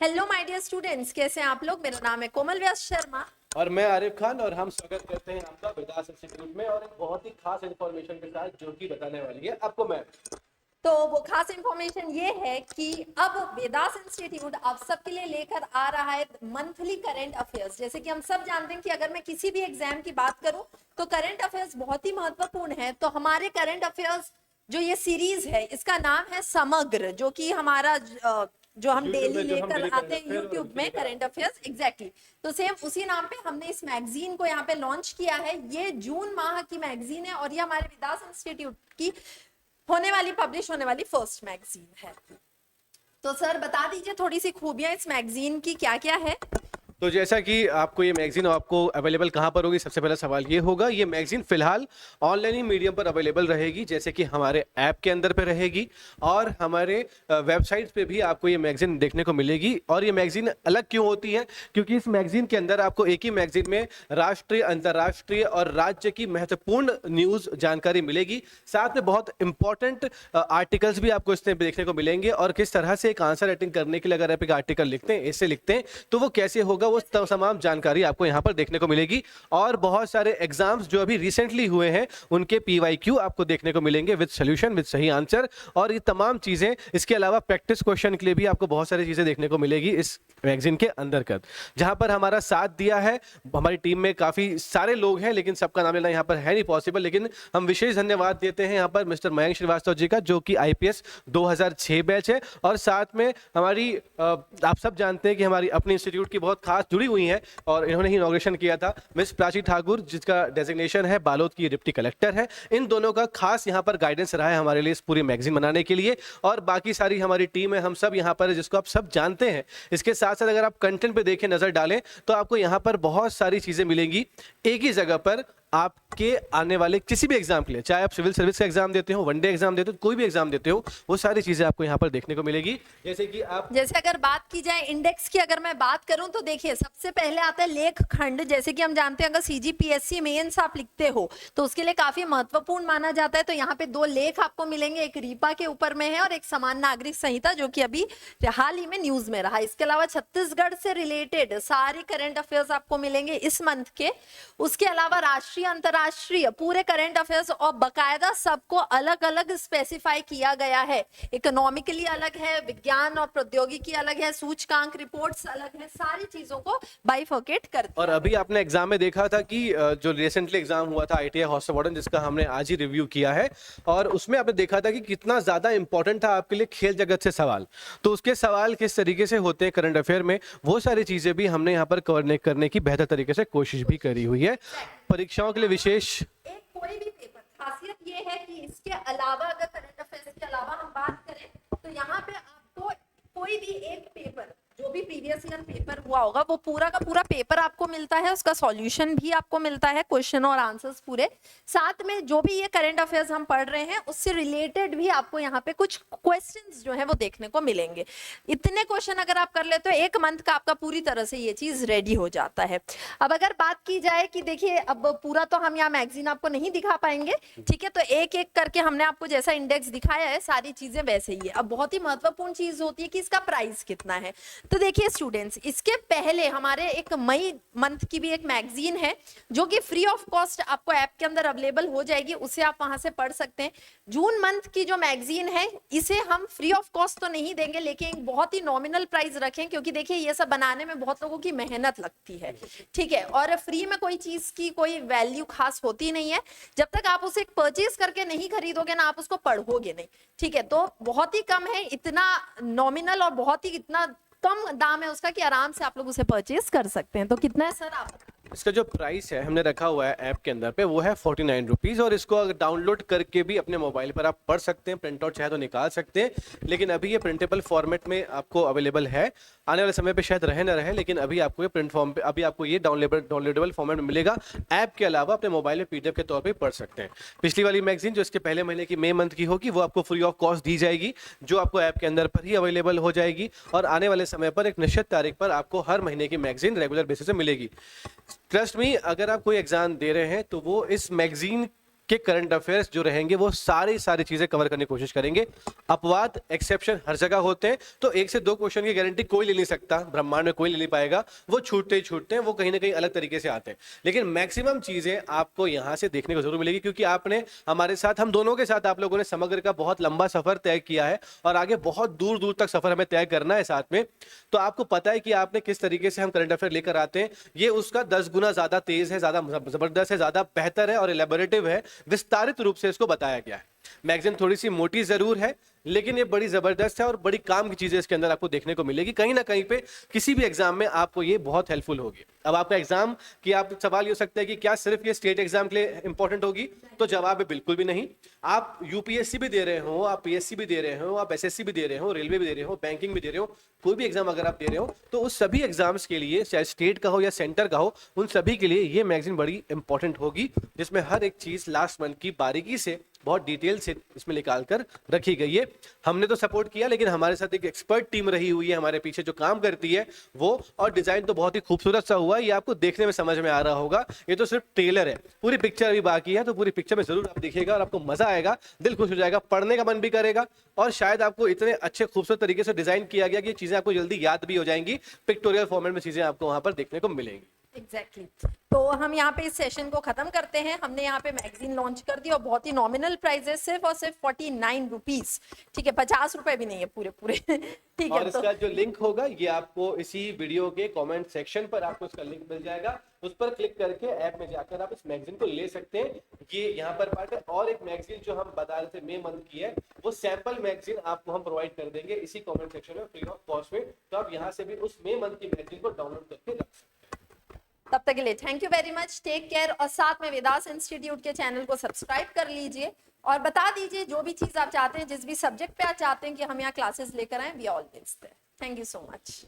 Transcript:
Hello my dear students, कैसे हैं आप लोग। मेरा नाम है कोमल व्यास शर्मा। और मैं आरिफ खान और हम स्वागत करते हैं आपका विदास इंस्टीट्यूट में और एक बहुत ही खास इन्फॉर्मेशन के साथ जो कि बताने वाली है आपको मैं। तो वो खास इंफॉर्मेशन ये है कि अब वेदास इंस्टीट्यूट आप सबके लिए लेकर आ रहा है मंथली करंट अफेयर्स। जैसे कि हम सब जानते हैं कि अगर मैं किसी भी एग्जाम की बात करूं तो करंट अफेयर्स बहुत ही महत्वपूर्ण है। तो हमारे करंट अफेयर्स जो ये सीरीज है इसका नाम है समग्र, जो कि हमारा जो हम डेली लेकर आते हैं यूट्यूब में करंट अफेयर्स एग्जैक्टली। तो सेम उसी नाम पे हमने इस मैगजीन को यहाँ पे लॉन्च किया है। ये जून माह की मैगजीन है और ये हमारे विदास इंस्टीट्यूट की पब्लिश होने वाली फर्स्ट मैगजीन है। तो सर बता दीजिए थोड़ी सी खूबियां इस मैगजीन की क्या क्या है। तो जैसा कि आपको ये मैगजीन आपको अवेलेबल कहाँ पर होगी, सबसे पहला सवाल ये होगा। ये मैगजीन फिलहाल ऑनलाइन ही मीडियम पर अवेलेबल रहेगी, जैसे कि हमारे ऐप के अंदर पे रहेगी और हमारे वेबसाइट पे भी आपको ये मैगजीन देखने को मिलेगी। और ये मैगजीन अलग क्यों होती है? क्योंकि इस मैगजीन के अंदर आपको एक ही मैगजीन में राष्ट्रीय, अंतर्राष्ट्रीय और राज्य की महत्वपूर्ण न्यूज़ जानकारी मिलेगी। साथ में बहुत इंपॉर्टेंट आर्टिकल्स भी आपको इसमें देखने को मिलेंगे और किस तरह से एक आंसर राइटिंग करने के लिए अगर आप एक आर्टिकल लिखते हैं, ऐसे लिखते हैं तो वो कैसे होगा, वो तमाम जानकारी आपको यहाँ पर देखने को मिलेगी। और बहुत सारे एग्जाम्स जो अभी रिसेंटली हुए हैं उनके PYQ आपको देखने को मिलेंगे विद सोल्यूशन, विद सही आंसर और ये तमाम चीजें। इसके अलावा प्रैक्टिस क्वेश्चन के लिए भी आपको बहुत सारी चीजें देखने को मिलेगी इस मैगजीन के अंतर्गत। जहां पर हमारा साथ दिया है, हमारी टीम में काफी सारे लोग हैं लेकिन सबका नाम लेना यहाँ पर है नहीं पॉसिबल, लेकिन हम विशेष धन्यवाद देते हैं यहाँ पर मिस्टर मयंक श्रीवास्तव जी का, जो कि IPS 2006 बैच है। और साथ में हमारी आप सब जानते हैं कि हमारी अपनी इंस्टीट्यूट की बहुत खास जुड़ी हुई है और इन्होंने ही इनॉग्रेशन किया था, मिस प्राची ठाकुर, जिसका डेजिग्नेशन है बालोद की डिप्टी कलेक्टर है। इन दोनों का खास यहाँ पर गाइडेंस रहा है हमारे लिए इस पूरी मैगजीन बनाने के लिए। और बाकी सारी हमारी टीम है, हम सब यहाँ पर है, जिसको आप सब जानते हैं। इसके साथ साथ अगर आप कंटेंट पे देखें, नजर डालें तो आपको यहाँ पर बहुत सारी चीजें मिलेंगी एक ही जगह पर। आपके आने वाले किसी भी एग्जाम के लिए, चाहे आप सिविल सर्विस का एग्जाम देते हो, वनडे एग्जाम देते हो, कोई भी एग्जाम देते हो, वो सारी चीजें आपको यहाँ पर देखने को मिलेगी। जैसे अगर बात की जाए इंडेक्स की, अगर मैं बात करूं तो देखिए सबसे पहले आता है लेख खंड। जैसे कि हम जानते हैं अगर CGPSC मेंस आप लिखते हो तो उसके लिए काफी महत्वपूर्ण माना जाता है। तो यहाँ पे 2 लेख आपको मिलेंगे, एक रीपा के ऊपर में है और एक समान नागरिक संहिता, जो कि अभी हाल ही में न्यूज में रहा। इसके अलावा छत्तीसगढ़ से रिलेटेड सारे करंट अफेयर्स आपको मिलेंगे इस मंथ के। उसके अलावा राष्ट्रीय, अंतरराष्ट्रीय पूरे करंट अफेयर्स और बकायदा सबको अलग अलग स्पेसिफाई किया गया है। इकोनॉमिकली अलग है, विज्ञान और प्रौद्योगिकी अलग है, सूचकांक रिपोर्ट्स अलग है, सारी चीजों को बाइफर्केट कर दिया। और अभी आपने एग्जाम में देखा था कि जो रिसेंटली एग्जाम हुआ था ITI हॉस्टल वार्डन, जिसका हमने आज ही रिव्यू किया है, और उसमें आपने देखा था कि कितना ज्यादा इंपॉर्टेंट था आपके लिए खेल जगत से सवाल। तो उसके सवाल किस तरीके से होते हैं करंट अफेयर में, वो सारी चीजें भी हमने यहाँ पर कवर करने की बेहतर तरीके से कोशिश भी करी हुई है परीक्षाओं के लिए विशेष। एक कोई भी पेपर, खासियत ये है कि इसके अलावा अगर करंट अफेयर्स के अलावा हम बात करें तो यहाँ पे आपको कोई भी एक पेपर, जो भी प्रीवियस ईयर पेपर हुआ होगा वो पूरा का पूरा पेपर आपको मिलता है, उसका सॉल्यूशन भी आपको मिलता है, क्वेश्चन और आंसर्स पूरे। साथ में जो भी ये करंट अफेयर्स हम पढ़ रहे हैं उससे रिलेटेड भी आपको यहाँ पे कुछ क्वेश्चंस जो है वो देखने को मिलेंगे। इतने क्वेश्चन अगर आप कर ले तो एक मंथ का आपका पूरी तरह से ये चीज रेडी हो जाता है। अब अगर बात की जाए कि देखिए अब पूरा तो हम यहाँ मैगजीन आपको नहीं दिखा पाएंगे, ठीक है, तो एक एक करके हमने आपको जैसा इंडेक्स दिखाया है सारी चीजें वैसे ही है। अब बहुत ही महत्वपूर्ण चीज होती है कि इसका प्राइस कितना है। तो देखिए स्टूडेंट्स, इसके पहले हमारे एक मई मंथ की भी एक मैगजीन है जो कि फ्री ऑफ कॉस्ट आपको ऐप के अंदर अवेलेबल हो जाएगी, उसे आप वहां से पढ़ सकते हैं। जून मंथ की जो मैगजीन है इसे हम फ्री ऑफ कॉस्ट तो नहीं देंगे, लेकिन बहुत ही नॉमिनल प्राइस रखें, क्योंकि देखिए ये सब बनाने में बहुत लोगों की मेहनत लगती है, ठीक है, और फ्री में कोई चीज की कोई वैल्यू खास होती नहीं है। जब तक आप उसे परचेज करके नहीं खरीदोगे ना, आप उसको पढ़ोगे नहीं, ठीक है। तो बहुत ही कम है, इतना नॉमिनल और बहुत ही इतना कम दाम है उसका कि आराम से आप लोग उसे परचेज कर सकते हैं। तो कितना है सर आप? इसका जो प्राइस है हमने रखा हुआ है ऐप के अंदर पे, वो है 49 रुपीज़। और इसको अगर डाउनलोड करके भी अपने मोबाइल पर आप पढ़ सकते हैं, प्रिंट आउट चाहे तो निकाल सकते हैं, लेकिन अभी ये प्रिंटेबल फॉर्मेट में आपको अवेलेबल है। आने वाले समय पे शायद रहे ना रहे, लेकिन अभी आपको ये प्रिंट फॉर्म पे, अभी आपको ये डाउनलोडेबल फॉर्मेट में मिलेगा। ऐप के अलावा अपने मोबाइल में PDF के तौर पर पढ़ सकते हैं। पिछली वाली मैगजीन जो इसके पहले महीने की मई मंथ की होगी वो आपको फ्री ऑफ कॉस्ट दी जाएगी, जो आपको ऐप के अंदर पर ही अवेलेबल हो जाएगी। और आने वाले समय पर एक निश्चित तारीख पर आपको हर महीने की मैगजीन रेगुलर बेसिस पे मिलेगी। ट्रस्ट मी, अगर आप कोई एग्जाम दे रहे हैं तो वो इस मैगजीन के करंट अफेयर्स जो रहेंगे वो सारी चीजें कवर करने की कोशिश करेंगे। अपवाद एक्सेप्शन हर जगह होते हैं, तो 1 से 2 क्वेश्चन की गारंटी कोई ले नहीं सकता, ब्रह्मांड में कोई ले नहीं पाएगा, वो छूटते ही छूटते हैं, वो कहीं ना कहीं अलग तरीके से आते हैं। लेकिन मैक्सिमम चीजें आपको यहां से देखने को जरूर मिलेगी, क्योंकि आपने हमारे साथ, हम दोनों के साथ आप लोगों ने समग्र का बहुत लंबा सफर तय किया है और आगे बहुत दूर दूर तक सफर हमें तय करना है साथ में। तो आपको पता है कि आपने किस तरीके से हम करंट अफेयर लेकर आते हैं, ये उसका 10 गुना ज्यादा तेज है, ज्यादा जबरदस्त है, ज्यादा बेहतर है और एलेबोरेटिव है, विस्तारित रूप से इसको बताया गया है। मैगजीन थोड़ी सी मोटी जरूर है, लेकिन ये बड़ी जबरदस्त है और बड़ी काम की चीजें इसके अंदर आपको देखने को मिलेगी। कहीं ना कहीं पे किसी भी एग्जाम में आपको ये बहुत हेल्पफुल होगी। अब आपका एग्जाम की आप सवाल ये हो सकता है कि क्या सिर्फ ये स्टेट एग्जाम के लिए इंपॉर्टेंट होगी, तो जवाब है बिल्कुल भी नहीं। आप यूपीएससी भी दे रहे हो, आप पीएससी भी दे रहे हो, आप एसएससी भी दे रहे हो, रेलवे भी दे रहे हो, बैंकिंग भी दे रहे हो, कोई भी एग्जाम अगर आप दे रहे हो, तो उस सभी एग्जाम्स के लिए, चाहे स्टेट का हो या सेंटर का हो, उन सभी के लिए ये मैगजीन बड़ी इंपॉर्टेंट होगी, जिसमें हर एक चीज लास्ट मंथ की बारीकी से, बहुत डिटेल से इसमें निकाल कर रखी गई है। हमने तो सपोर्ट किया, लेकिन हमारे साथ एक एक्सपर्ट टीम रही हुई है हमारे पीछे जो काम करती है वो, और डिजाइन तो बहुत ही खूबसूरत सा हुआ है, ये आपको देखने में समझ में आ रहा होगा। ये तो सिर्फ ट्रेलर है, पूरी पिक्चर अभी बाकी है, तो पूरी पिक्चर में जरूर आप देखिएगा और आपको मजा आएगा, दिल खुश हो जाएगा, पढ़ने का मन भी करेगा, और शायद आपको इतने अच्छे खूबसूरत तरीके से डिजाइन किया गया कि चीजें आपको जल्दी याद भी हो जाएंगी। पिक्टोरियल फॉर्मेट में चीजें आपको वहां पर देखने को मिलेंगी। एग्जैक्टली तो हम यहाँ पे इस सेशन को खत्म करते हैं। हमने यहाँ पे मैगजीन लॉन्च कर दी और बहुत ही नॉमिनल प्राइस है, सिर्फ और सिर्फ 49 रुपीज। ठीक है, 50 रुपए भी नहीं है पूरे पूरे। ठीक है, और इसका जो लिंक होगा ये आपको इसी वीडियो के कमेंट सेक्शन पर आपको इसका लिंक मिल जाएगा, उस पर क्लिक करके ऐप में जाकर आप इस मैगजीन को ले सकते हैं। ये यहाँ पर पार्ट है, और एक मैगजीन जो हम बता रहे थे मई मंथ की है, वो सैंपल मैगजीन आपको हम प्रोवाइड कर देंगे इसी कमेंट सेक्शन में फ्री ऑफ कॉस्ट में, तो आप यहाँ से भी उस मई मंथ की मैगजीन को डाउनलोड करके रख सकते हैं। तब तक के लिए thank you very much, take care, और साथ में वेदास इंस्टीट्यूट के चैनल को सब्सक्राइब कर लीजिए और बता दीजिए जो भी चीज आप चाहते हैं, जिस भी सब्जेक्ट पे आप चाहते हैं कि हम यहाँ क्लासेस लेकर आए, we always there. Thank you so much.